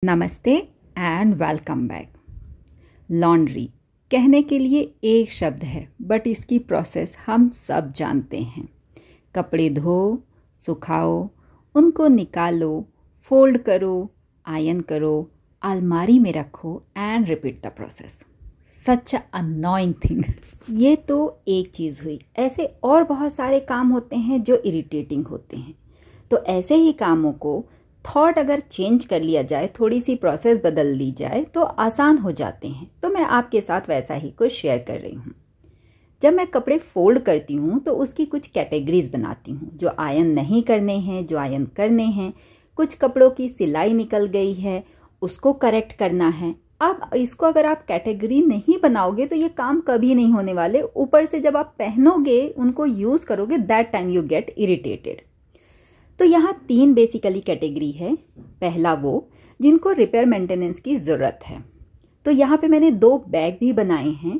नमस्ते and welcome back. Laundry कहने के लिए एक शब्द है, बट इसकी प्रोसेस हम सब जानते हैं। कपड़े धो, सुखाओ, उनको निकालो, फोल्ड करो, आयरन करो, अलमारी में रखो and repeat the process. Such annoying thing. ये तो एक चीज़ हुई, ऐसे और बहुत सारे काम होते हैं जो इरिटेटिंग होते हैं। तो ऐसे ही कामों को थॉट अगर चेंज कर लिया जाए, थोड़ी सी प्रोसेस बदल ली जाए तो आसान हो जाते हैं। तो मैं आपके साथ वैसा ही कुछ शेयर कर रही हूँ। जब मैं कपड़े फोल्ड करती हूँ तो उसकी कुछ कैटेगरीज बनाती हूँ, जो आयरन नहीं करने हैं, जो आयरन करने हैं। कुछ कपड़ों की सिलाई निकल गई है, उसको करेक्ट करना है। अब इसको अगर आप कैटेगरी नहीं बनाओगे तो ये काम कभी नहीं होने वाले। ऊपर से जब आप पहनोगे, उनको यूज करोगे, that time you get irritated. तो यहाँ 3 बेसिकली कैटेगरी है। पहला वो जिनको रिपेयर मेंटेनेंस की ज़रूरत है, तो यहाँ पे मैंने 2 बैग भी बनाए हैं।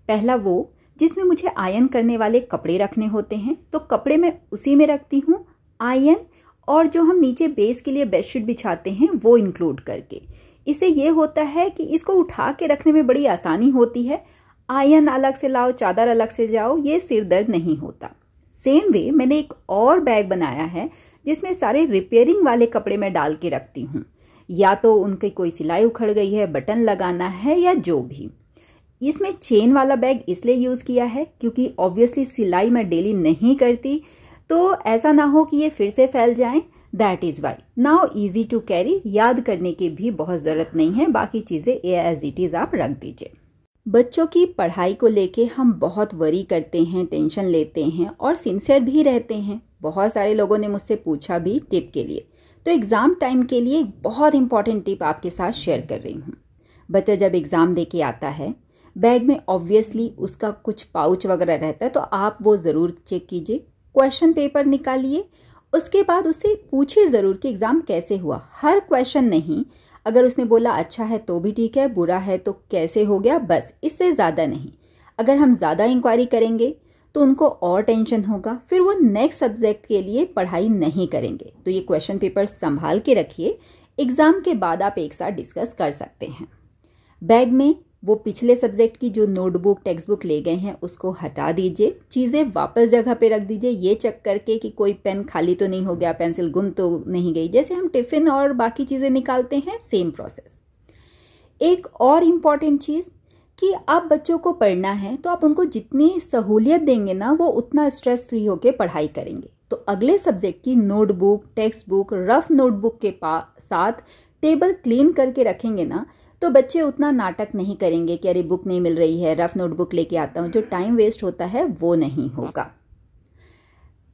पहला वो जिसमें मुझे आयरन करने वाले कपड़े रखने होते हैं, तो कपड़े मैं उसी में रखती हूँ, आयरन और जो हम नीचे बेस के लिए बेडशीट बिछाते हैं वो इंक्लूड करके। इससे ये होता है कि इसको उठा के रखने में बड़ी आसानी होती है। आयरन अलग से लाओ, चादर अलग से जाओ, ये सिर दर्द नहीं होता। सेम वे मैंने एक और बैग बनाया है जिसमें सारे रिपेयरिंग वाले कपड़े मैं डाल के रखती हूँ। या तो उनकी कोई सिलाई उखड़ गई है, बटन लगाना है या जो भी। इसमें चेन वाला बैग इसलिए यूज़ किया है क्योंकि ऑब्वियसली सिलाई मैं डेली नहीं करती, तो ऐसा ना हो कि ये फिर से फैल जाएं। That is why now easy to carry. याद करने की भी बहुत ज़रूरत नहीं है, बाकी चीज़ें एज इट इज़ आप रख दीजिए। बच्चों की पढ़ाई को लेके हम बहुत वरी करते हैं, टेंशन लेते हैं और सिंसियर भी रहते हैं। बहुत सारे लोगों ने मुझसे पूछा भी टिप के लिए, तो एग्ज़ाम टाइम के लिए एक बहुत इंपॉर्टेंट टिप आपके साथ शेयर कर रही हूँ। बच्चा जब एग्ज़ाम दे के आता है, बैग में ऑब्वियसली उसका कुछ पाउच वगैरह रहता है, तो आप वो ज़रूर चेक कीजिए। क्वेश्चन पेपर निकालिए, उसके बाद उससे पूछिए ज़रूर कि एग्ज़ाम कैसे हुआ। हर क्वेश्चन नहीं, अगर उसने बोला अच्छा है तो भी ठीक है, बुरा है तो कैसे हो गया, बस इससे ज़्यादा नहीं। अगर हम ज़्यादा इंक्वायरी करेंगे तो उनको और टेंशन होगा, फिर वो नेक्स्ट सब्जेक्ट के लिए पढ़ाई नहीं करेंगे। तो ये क्वेश्चन पेपर संभाल के रखिए, एग्ज़ाम के बाद आप एक साथ डिस्कस कर सकते हैं। बैग में वो पिछले सब्जेक्ट की जो नोटबुक, टेक्स्ट बुक ले गए हैं उसको हटा दीजिए, चीज़ें वापस जगह पे रख दीजिए, ये चेक करके कि कोई पेन खाली तो नहीं हो गया, पेंसिल गुम तो नहीं गई। जैसे हम टिफ़िन और बाकी चीज़ें निकालते हैं, सेम प्रोसेस। एक और इम्पॉर्टेंट चीज़ कि आप बच्चों को पढ़ना है तो आप उनको जितनी सहूलियत देंगे ना, वो उतना स्ट्रेस फ्री होकर पढ़ाई करेंगे। तो अगले सब्जेक्ट की notebook, text book, rough notebook के साथ टेबल क्लीन करके रखेंगे ना, तो बच्चे उतना नाटक नहीं करेंगे कि अरे बुक नहीं मिल रही है, रफ नोटबुक लेके आता हूँ। जो टाइम वेस्ट होता है वो नहीं होगा।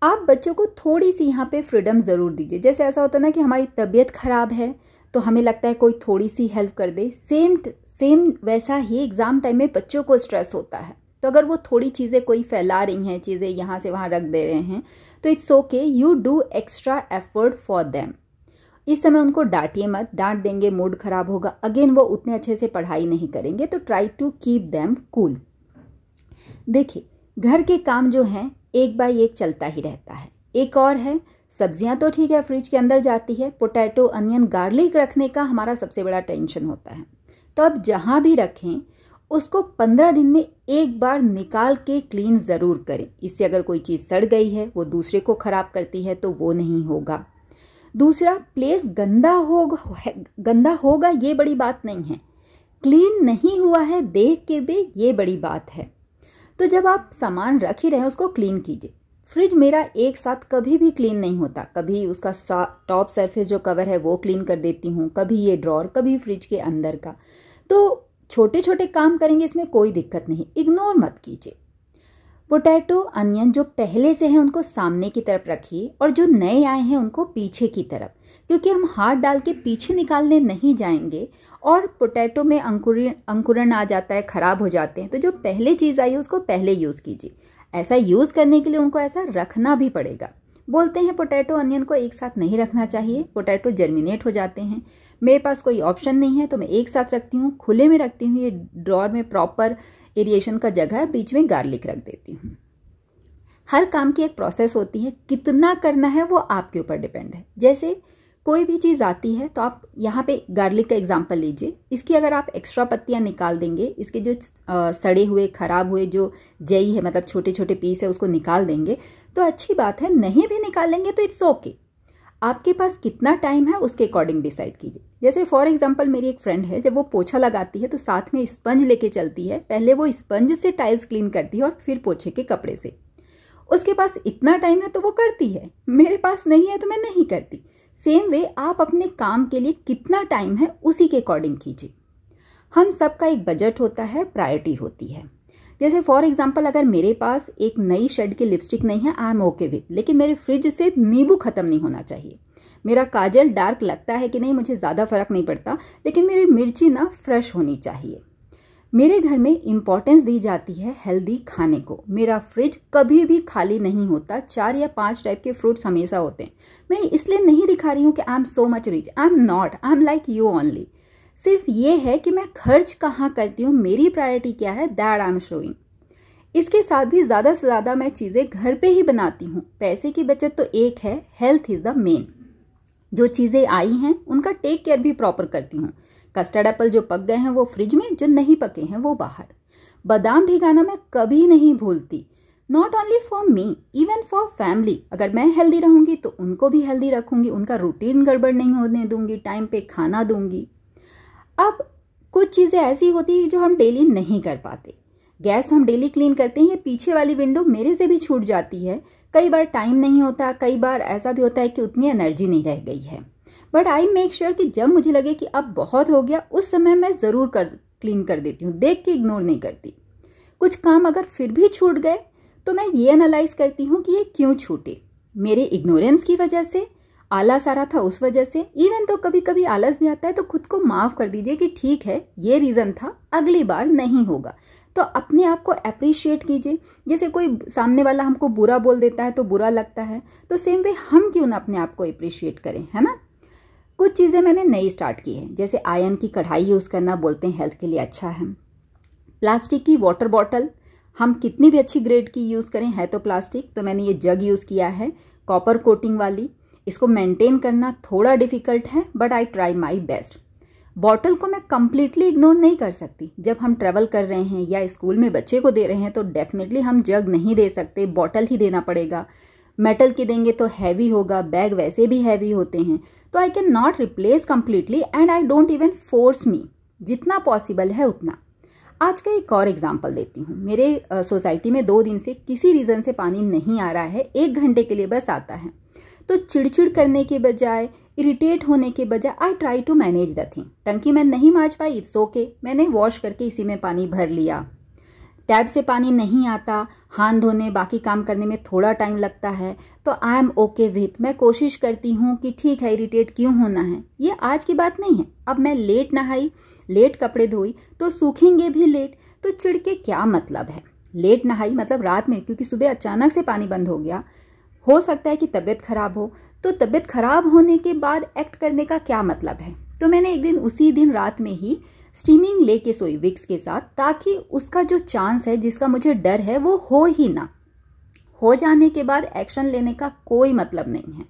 आप बच्चों को थोड़ी सी यहाँ पे फ्रीडम ज़रूर दीजिए। जैसे ऐसा होता है ना कि हमारी तबीयत खराब है तो हमें लगता है कोई थोड़ी सी हेल्प कर दे, सेम वैसा ही एग्ज़ाम टाइम में बच्चों को स्ट्रेस होता है। तो अगर वो थोड़ी चीज़ें कोई फैला रही हैं, चीज़ें यहाँ से वहाँ रख दे रहे हैं, तो it's okay, you do extra effort for them. इस समय उनको डांटिए मत, डांट देंगे मूड खराब होगा, अगेन वो उतने अच्छे से पढ़ाई नहीं करेंगे। तो try to keep them cool. देखिए, घर के काम जो हैं एक बाय एक चलता ही रहता है। एक और है, सब्जियां तो ठीक है फ्रिज के अंदर जाती है, पोटैटो, अनियन, गार्लिक रखने का हमारा सबसे बड़ा टेंशन होता है। तो अब जहां भी रखें उसको 15 दिन में एक बार निकाल के क्लीन ज़रूर करें। इससे अगर कोई चीज़ सड़ गई है, वो दूसरे को ख़राब करती है, तो वो नहीं होगा। दूसरा, प्लेस गंदा होगा ये बड़ी बात नहीं है, क्लीन नहीं हुआ है देख के भी ये बड़ी बात है। तो जब आप सामान रख ही रहे हैं उसको क्लीन कीजिए। फ्रिज मेरा एक साथ कभी भी क्लीन नहीं होता। कभी उसका टॉप सरफेस जो कवर है वो क्लीन कर देती हूँ, कभी ये ड्रॉर, कभी फ्रिज के अंदर का। तो छोटे छोटे काम करेंगे, इसमें कोई दिक्कत नहीं, इग्नोर मत कीजिए। पोटैटो, अनियन जो पहले से हैं उनको सामने की तरफ रखिए और जो नए आए हैं उनको पीछे की तरफ, क्योंकि हम हाथ डाल के पीछे निकालने नहीं जाएंगे और पोटैटो में अंकुरण आ जाता है, ख़राब हो जाते हैं। तो जो पहले चीज़ आई है उसको पहले यूज़ कीजिए। ऐसा यूज़ करने के लिए उनको ऐसा रखना भी पड़ेगा। बोलते हैं पोटैटो अनियन को एक साथ नहीं रखना चाहिए, पोटैटो जर्मिनेट हो जाते हैं। मेरे पास कोई ऑप्शन नहीं है तो मैं एक साथ रखती हूँ, खुले में रखती हूँ। ये ड्रॉर में प्रॉपर एरिएशन का जगह है, बीच में गार्लिक रख देती हूँ। हर काम की एक प्रोसेस होती है, कितना करना है वो आपके ऊपर डिपेंड है। जैसे कोई भी चीज़ आती है तो आप यहाँ पे गार्लिक का एग्जांपल लीजिए। इसकी अगर आप एक्स्ट्रा पत्तियाँ निकाल देंगे, इसके जो सड़े हुए खराब हुए जो जई है मतलब छोटे छोटे पीस है उसको निकाल देंगे तो अच्छी बात है, नहीं भी निकालेंगे तो इट्स ओके। आपके पास कितना टाइम है उसके अकॉर्डिंग डिसाइड कीजिए। जैसे फॉर एग्जांपल मेरी एक फ्रेंड है, जब वो पोछा लगाती है तो साथ में स्पंज लेके चलती है। पहले वो स्पंज से टाइल्स क्लीन करती है और फिर पोछे के कपड़े से। उसके पास इतना टाइम है तो वो करती है, मेरे पास नहीं है तो मैं नहीं करती। सेम वे आप अपने काम के लिए कितना टाइम है उसी के अकॉर्डिंग कीजिए। हम सबका एक बजट होता है, प्रायोरिटी होती है। जैसे फॉर एग्जांपल अगर मेरे पास एक नई शेड की लिपस्टिक नहीं है, आई एम ओके विद, लेकिन मेरे फ्रिज से नींबू खत्म नहीं होना चाहिए। मेरा काजल डार्क लगता है कि नहीं, मुझे ज़्यादा फर्क नहीं पड़ता, लेकिन मेरी मिर्ची ना फ्रेश होनी चाहिए। मेरे घर में इम्पॉर्टेंस दी जाती है हेल्दी खाने को। मेरा फ्रिज कभी भी खाली नहीं होता, 4 या 5 टाइप के फ्रूट्स हमेशा होते हैं। मैं इसलिए नहीं दिखा रही हूँ कि I am so much rich, I am not, I am like you only. सिर्फ ये है कि मैं खर्च कहाँ करती हूँ, मेरी प्रायोरिटी क्या है, दैट आई एम शोइंग। इसके साथ भी ज़्यादा से ज़्यादा मैं चीज़ें घर पे ही बनाती हूँ। पैसे की बचत तो एक है, हेल्थ इज़ द मेन। जो चीज़ें आई हैं उनका टेक केयर भी प्रॉपर करती हूँ। कस्टर्ड एप्पल जो पक गए हैं वो फ्रिज में, जो नहीं पके हैं वो बाहर। बादाम भिगाना मैं कभी नहीं भूलती, not only for me, even for family. अगर मैं हेल्दी रहूँगी तो उनको भी हेल्दी रखूँगी, उनका रूटीन गड़बड़ नहीं होने दूंगी, टाइम पे खाना दूंगी। अब कुछ चीज़ें ऐसी होती है जो हम डेली नहीं कर पाते। गैस हम डेली क्लीन करते हैं, ये पीछे वाली विंडो मेरे से भी छूट जाती है। कई बार टाइम नहीं होता, कई बार ऐसा भी होता है कि उतनी एनर्जी नहीं रह गई है। बट आई मेक श्योर कि जब मुझे लगे कि अब बहुत हो गया, उस समय मैं ज़रूर क्लीन कर देती हूँ, देख के इग्नोर नहीं करती। कुछ काम अगर फिर भी छूट गए तो मैं ये एनालाइज करती हूँ कि ये क्यों छूटे। मेरे इग्नोरेंस की वजह से, आलस आ रहा था उस वजह से। इवन तो कभी कभी आलस भी आता है तो खुद को माफ़ कर दीजिए कि ठीक है ये रीज़न था, अगली बार नहीं होगा। तो अपने आप को अप्रिशिएट कीजिए। जैसे कोई सामने वाला हमको बुरा बोल देता है तो बुरा लगता है, तो सेम वे हम क्यों ना अपने आप को अप्रिशिएट करें, है ना। कुछ चीज़ें मैंने नई स्टार्ट की है, जैसे आयरन की कढ़ाई यूज़ करना, बोलते हैं हेल्थ के लिए अच्छा है। प्लास्टिक की वाटर बॉटल हम कितनी भी अच्छी ग्रेड की यूज़ करें, है तो प्लास्टिक, तो मैंने ये जग यूज़ किया है कॉपर कोटिंग वाली। इसको मेंटेन करना थोड़ा डिफ़िकल्ट है but I try my best. Bottle को मैं कम्प्लीटली इग्नोर नहीं कर सकती। जब हम ट्रैवल कर रहे हैं या स्कूल में बच्चे को दे रहे हैं तो डेफिनेटली हम जग नहीं दे सकते, बॉटल ही देना पड़ेगा। मेटल की देंगे तो हैवी होगा, बैग वैसे भी हैवी होते हैं, तो I can not replace completely and I don't even force me, जितना पॉसिबल है उतना। आज का एक और एग्जांपल देती हूँ। मेरे सोसाइटी में 2 दिन से किसी रीज़न से पानी नहीं आ रहा है, 1 घंटे के लिए बस आता है। तो चिड़चिड़ करने के बजाय, इरिटेट होने के बजाय, I try to manage the thing. टंकी मैं नहीं मांज पाई, इट्स ओके, मैंने वॉश करके इसी में पानी भर लिया। टैब से पानी नहीं आता, हाथ धोने बाकी काम करने में थोड़ा टाइम लगता है, तो आई एम ओके विथ। मैं कोशिश करती हूँ कि ठीक है, इरिटेट क्यों होना है, ये आज की बात नहीं है। अब मैं लेट नहाई, लेट कपड़े धोई तो सूखेंगे भी लेट, तो चिढ़ के क्या मतलब है। लेट नहाई मतलब रात में, क्योंकि सुबह अचानक से पानी बंद हो गया, हो सकता है कि तबीयत खराब हो, तो तबीयत खराब होने के बाद एक्ट करने का क्या मतलब है। तो मैंने एक दिन उसी दिन रात में ही स्टीमिंग लेके सोई विक्स के साथ, ताकि उसका जो चांस है, जिसका मुझे डर है, वो हो ही ना। हो जाने के बाद एक्शन लेने का कोई मतलब नहीं है।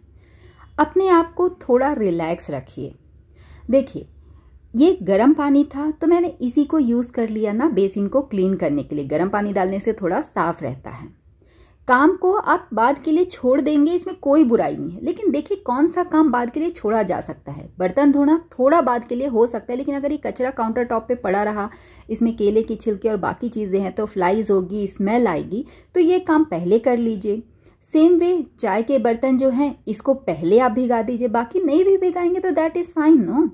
अपने आप को थोड़ा रिलैक्स रखिए। देखिए, ये गर्म पानी था तो मैंने इसी को यूज़ कर लिया ना बेसिन को क्लीन करने के लिए। गर्म पानी डालने से थोड़ा साफ रहता है। काम को आप बाद के लिए छोड़ देंगे, इसमें कोई बुराई नहीं है, लेकिन देखिए कौन सा काम बाद के लिए छोड़ा जा सकता है। बर्तन धोना थोड़ा बाद के लिए हो सकता है, लेकिन अगर ये कचरा काउंटर टॉप पे पड़ा रहा, इसमें केले की छिलके और बाकी चीज़ें हैं तो फ्लाइज होगी, स्मेल आएगी, तो ये काम पहले कर लीजिए। सेम वे चाय के बर्तन जो हैं इसको पहले आप भिगा दीजिए, बाकी नहीं भी भिगाएंगे तो दैट इज़ फाइन, नो।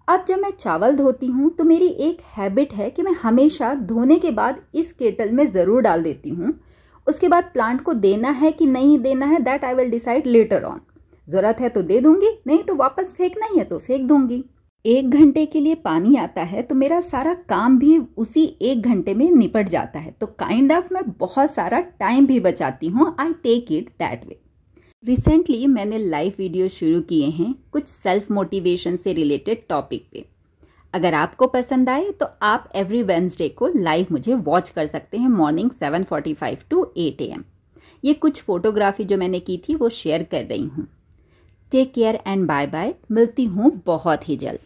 अब जब मैं चावल धोती हूँ तो मेरी एक हैबिट है कि मैं हमेशा धोने के बाद इस केटल में ज़रूर डाल देती हूँ। उसके बाद प्लांट को देना है कि नहीं देना है, that I will decide later on. ज़रूरत है तो दे दूंगी, नहीं तो वापस फेंकना ही है तो फेंक दूंगी। 1 घंटे के लिए पानी आता है तो मेरा सारा काम भी उसी 1 घंटे में निपट जाता है, तो काइंड ऑफ मैं बहुत सारा टाइम भी बचाती हूँ। I take it that way. Recently मैंने लाइव वीडियो शुरू किए हैं कुछ सेल्फ मोटिवेशन से रिलेटेड टॉपिक पे। अगर आपको पसंद आए तो आप एवरी वेडनेसडे को लाइव मुझे वॉच कर सकते हैं मॉर्निंग 7:45 to 8 AM। ये कुछ फोटोग्राफी जो मैंने की थी वो शेयर कर रही हूँ। Take care and bye bye. मिलती हूँ बहुत ही जल्द।